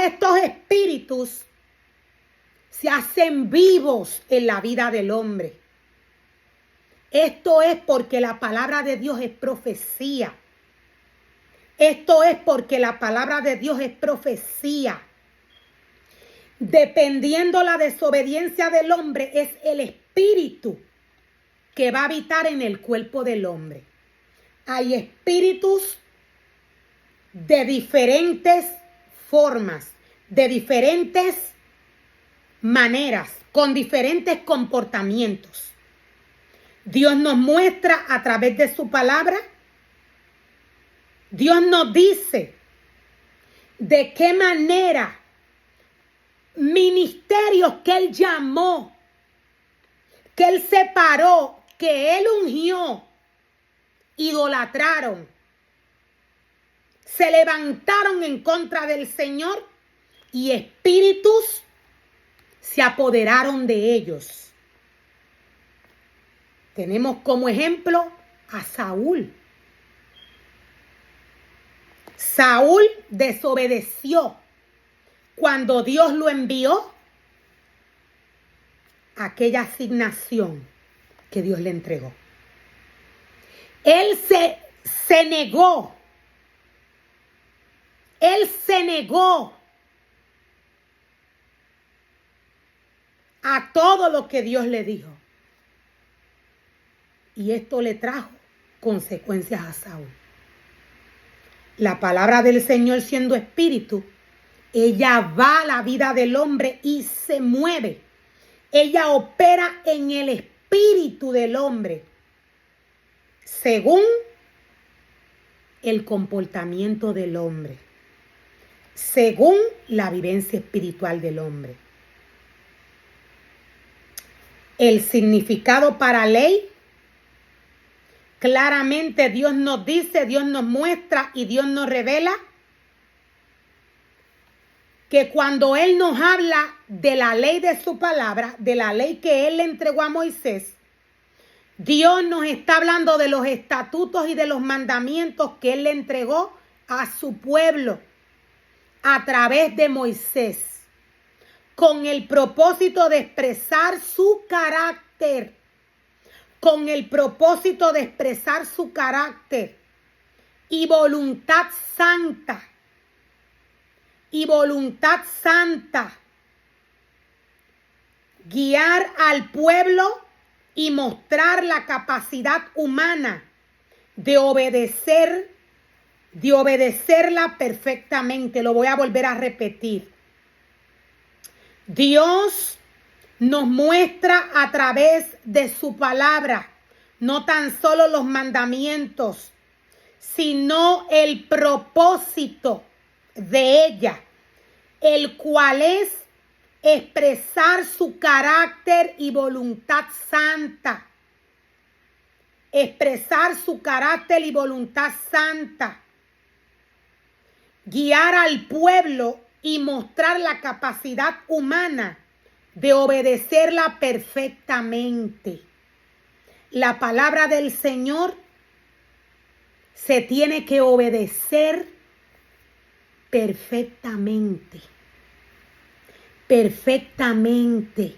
estos espíritus se hacen vivos en la vida del hombre. Esto es porque la palabra de Dios es profecía. Esto es porque la palabra de Dios es profecía. Dependiendo la desobediencia del hombre, es el espíritu que va a habitar en el cuerpo del hombre. Hay espíritus de diferentes formas, de diferentes maneras, con diferentes comportamientos. Dios nos muestra a través de su palabra. Dios nos dice de qué manera ministerios que Él llamó, que Él separó, que Él ungió, idolatraron, se levantaron en contra del Señor y espíritus se apoderaron de ellos. Tenemos como ejemplo a Saúl. Saúl desobedeció cuando Dios lo envió a aquella asignación que Dios le entregó. Él se negó. Él se negó a todo lo que Dios le dijo. Y esto le trajo consecuencias a Saúl. La palabra del Señor, siendo espíritu, ella va a la vida del hombre y se mueve. Ella opera en el espíritu del hombre según el comportamiento del hombre, según la vivencia espiritual del hombre. El significado para ley, claramente Dios nos dice, Dios nos muestra y Dios nos revela que cuando Él nos habla de la ley de su palabra, de la ley que Él le entregó a Moisés, Dios nos está hablando de los estatutos y de los mandamientos que Él le entregó a su pueblo a través de Moisés, con el propósito de expresar su carácter, con el propósito de expresar su carácter y voluntad santa. Y voluntad santa. Guiar al pueblo y mostrar la capacidad humana de obedecerla perfectamente. Lo voy a volver a repetir. Dios nos muestra a través de su palabra no tan solo los mandamientos, sino el propósito de ella, el cual es expresar su carácter y voluntad santa. Expresar su carácter y voluntad santa. Guiar al pueblo y mostrar la capacidad humana de obedecerla perfectamente. La palabra del Señor se tiene que obedecer perfectamente. Perfectamente.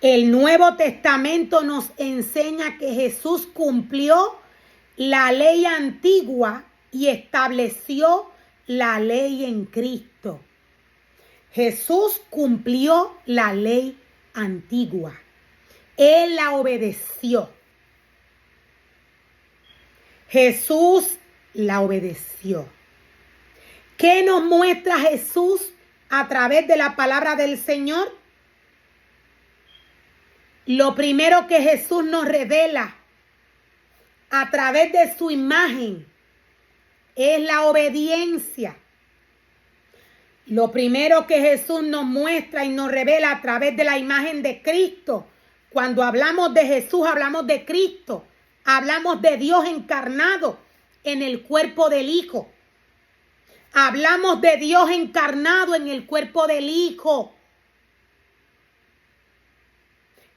El Nuevo Testamento nos enseña que Jesús cumplió la ley antigua y estableció la ley en Cristo. Jesús cumplió la ley antigua. Él la obedeció. Jesús la obedeció. ¿Qué nos muestra Jesús a través de la palabra del Señor? Lo primero que Jesús nos revela a través de su imagen es la obediencia. Lo primero que Jesús nos muestra y nos revela a través de la imagen de Cristo. Cuando hablamos de Jesús, hablamos de Cristo. Hablamos de Dios encarnado en el cuerpo del Hijo. Hablamos de Dios encarnado en el cuerpo del Hijo.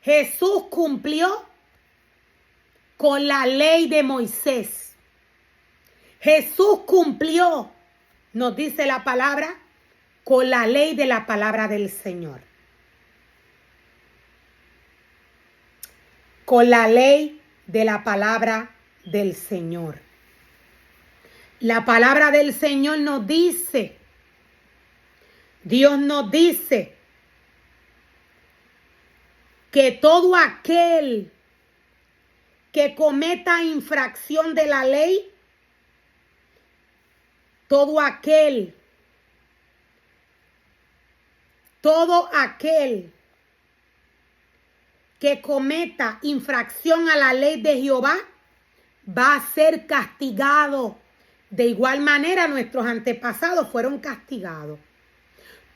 Jesús cumplió con la ley de Moisés. Jesús cumplió, nos dice la palabra, con la ley de la palabra del Señor. Con la ley de la palabra del Señor. La palabra del Señor nos dice, Dios nos dice, que todo aquel que cometa infracción de la ley, todo aquel que cometa infracción a la ley de Jehová va a ser castigado. De igual manera, nuestros antepasados fueron castigados.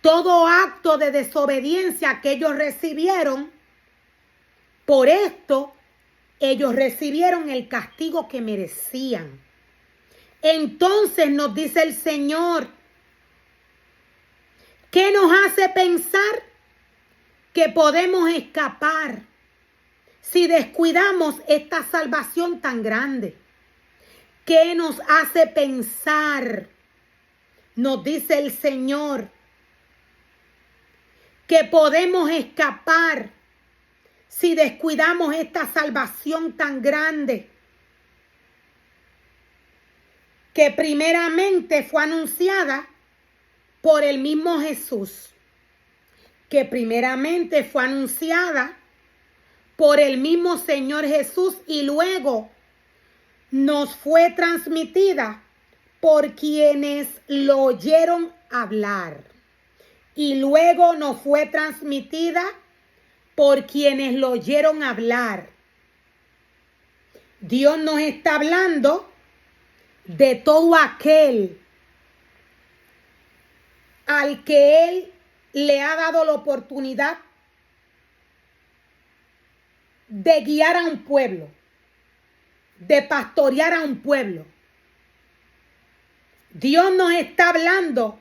Todo acto de desobediencia que ellos recibieron, por esto, ellos recibieron el castigo que merecían. Entonces nos dice el Señor, ¿qué nos hace pensar que podemos escapar si descuidamos esta salvación tan grande? ¿Qué nos hace pensar? Nos dice el Señor que podemos escapar si descuidamos esta salvación tan grande, que primeramente fue anunciada por el mismo Jesús, que primeramente fue anunciada por el mismo Señor Jesús y luego nos fue transmitida por quienes lo oyeron hablar. Y luego nos fue transmitida por quienes lo oyeron hablar. Dios nos está hablando de todo aquel al que Él le ha dado la oportunidad de guiar a un pueblo, de pastorear a un pueblo. Dios nos está hablando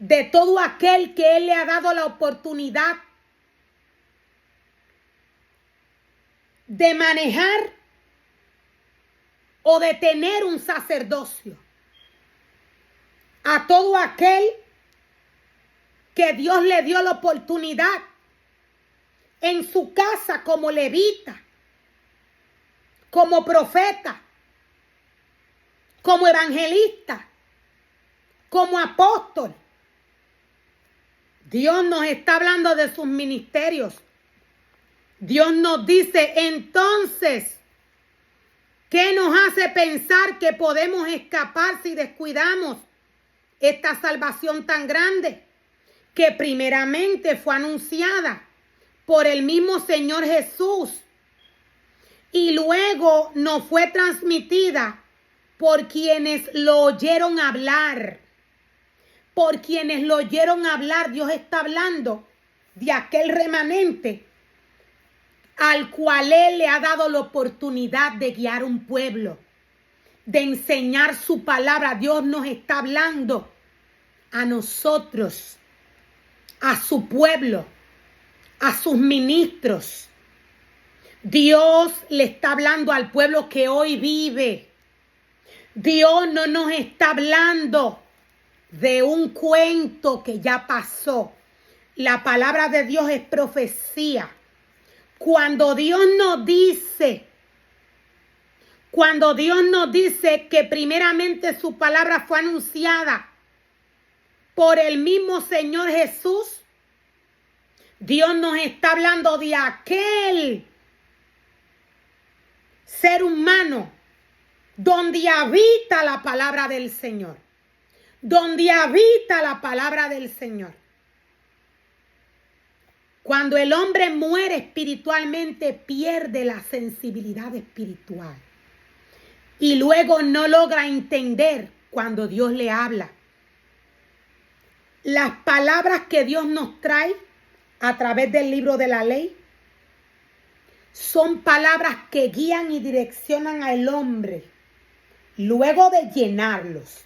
de todo aquel que Él le ha dado la oportunidad de manejar o de tener un sacerdocio. A todo aquel que Dios le dio la oportunidad en su casa como levita, como profeta, como evangelista, como apóstol. Dios nos está hablando de sus ministerios. Dios nos dice, entonces, ¿qué nos hace pensar que podemos escapar si descuidamos esta salvación tan grande? Que primeramente fue anunciada por el mismo Señor Jesús y luego nos fue transmitida por quienes lo oyeron hablar. Por quienes lo oyeron hablar, Dios está hablando de aquel remanente al cual Él le ha dado la oportunidad de guiar un pueblo, de enseñar su palabra. Dios nos está hablando a nosotros, a su pueblo, a sus ministros. Dios le está hablando al pueblo que hoy vive. Dios no nos está hablando de un cuento que ya pasó. La palabra de Dios es profecía. Cuando Dios nos dice que primeramente su palabra fue anunciada por el mismo Señor Jesús, Dios nos está hablando de aquel ser humano donde habita la palabra del Señor. Donde habita la palabra del Señor. Cuando el hombre muere espiritualmente, pierde la sensibilidad espiritual. Y luego no logra entender cuando Dios le habla. Las palabras que Dios nos trae a través del libro de la ley son palabras que guían y direccionan al hombre luego de llenarlos.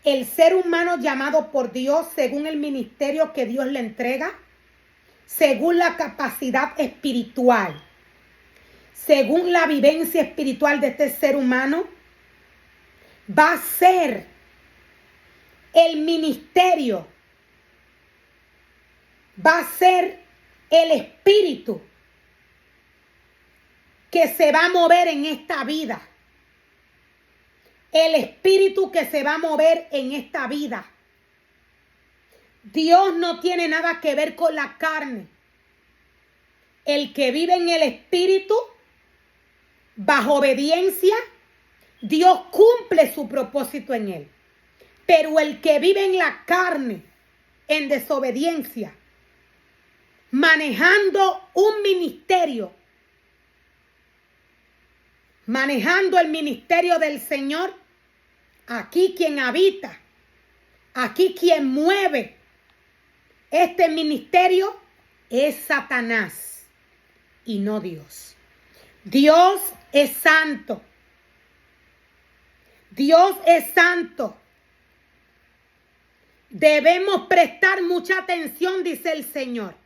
El ser humano llamado por Dios según el ministerio que Dios le entrega, según la capacidad espiritual, según la vivencia espiritual de este ser humano, va a ser el ministerio va a ser el espíritu que se va a mover en esta vida. El espíritu que se va a mover en esta vida. Dios no tiene nada que ver con la carne. El que vive en el espíritu, bajo obediencia, Dios cumple su propósito en él. Pero el que vive en la carne, en desobediencia, manejando un ministerio, manejando el ministerio del Señor, aquí quien habita, aquí quien mueve este ministerio es Satanás y no Dios. Dios es santo. Dios es santo. Debemos prestar mucha atención, dice el Señor.